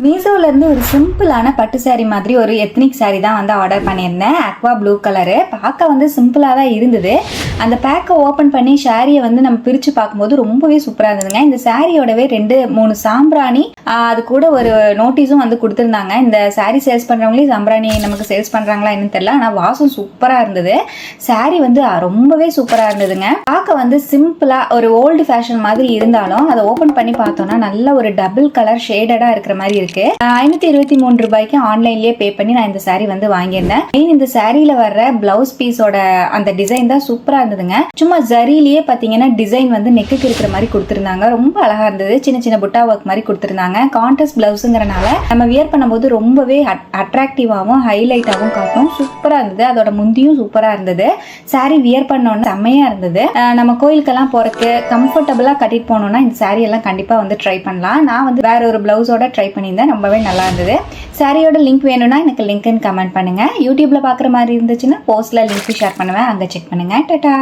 மீஷோல இருந்து ஒரு சிம்பிளான பட்டு சாரி மாதிரி ஒரு எத்னிக் சாரி தான் வந்து ஆர்டர் பண்ணியிருந்தேன். Aqua blue colour. பார்க்க வந்து சிம்பிளாக தான் இருந்தது. அந்த பேக்கை ஓப்பன் பண்ணி சாரியை வந்து நம்ம பிரித்து பார்க்கும்போது ரொம்பவே சூப்பராக இருந்ததுங்க. இந்த சாரியோடவே 2-3 சாம்பிராணி அது கூட ஒரு நோட்டீஸும் வந்து கொடுத்துருந்தாங்க. இந்த சாரி சேல்ஸ் பண்ணுறவங்களே சாம்பிராணி நமக்கு சேல்ஸ் பண்ணுறாங்களா என்னன்னு தெரியல. ஆனால் வாசம் சூப்பராக இருந்தது. சாரி வந்து ரொம்பவே சூப்பராக இருந்ததுங்க. பார்க்க வந்து சிம்பிளாக ஒரு ஓல்டு ஃபேஷன் மாதிரி இருந்தாலும் அதை ஓப்பன் பண்ணி பார்த்தோம்னா நல்ல ஒரு டபுள் கலர் ஷேடடாக இருக்கிற மாதிரி இருக்கு. 523 ரூபாய்க்கு ஆன்லைன்லயே பே பண்ணி நான் இந்த சாரி வந்து வாங்கியிருந்தேன். இந்த சாரியில வர்ற பிளவுஸ் பீஸோட அந்த டிசைன் தான் சூப்பரா இருந்ததுங்க. சும்மா ஜரியிலேயே பாத்தீங்கன்னா டிசைன் வந்து நெக்குக்கு இருக்கிற மாதிரி கொடுத்திருந்தாங்க. ரொம்ப அழகா இருந்தது. சின்ன சின்ன புட்டா ஒர்க் மாதிரி கொடுத்திருந்தாங்க. கான்ட்ராஸ்ட் பிளவுஸ்ங்கறனால நம்ம வியர் பண்ணும்போது ரொம்பவே அட்ராக்டிவாவும் ஹைலைட்டாவும் காட்டும். சூப்பரா இருந்தது. அதோட முந்தியும் சூப்பரா இருந்தது. சாரி வியர் பண்ணோன்னு செம்மையா இருந்தது. நம்ம கோயிலுக்கெல்லாம் போறதுக்கு கம்ஃபர்டபுளா கட்டிட்டு போனோம்னா இந்த சாரி எல்லாம் கண்டிப்பா வந்து ட்ரை பண்ணலாம். நான் வந்து வேற ஒரு பிளவுஸோட ட்ரை பண்ணியிருந்தேன். ரொம்பவே நல்லா இருந்தது. சாரியோட லிங்க் வேணும்னா எனக்கு லிங்க்னு கமெண்ட் பண்ணுங்க. யூடியூப்ல பாக்குற மாதிரி இருந்துச்சுன்னா போஸ்ட்ல லிங்க் ஷேர் பண்ணுவேன். அங்க செக் பண்ணுங்க. டாடா.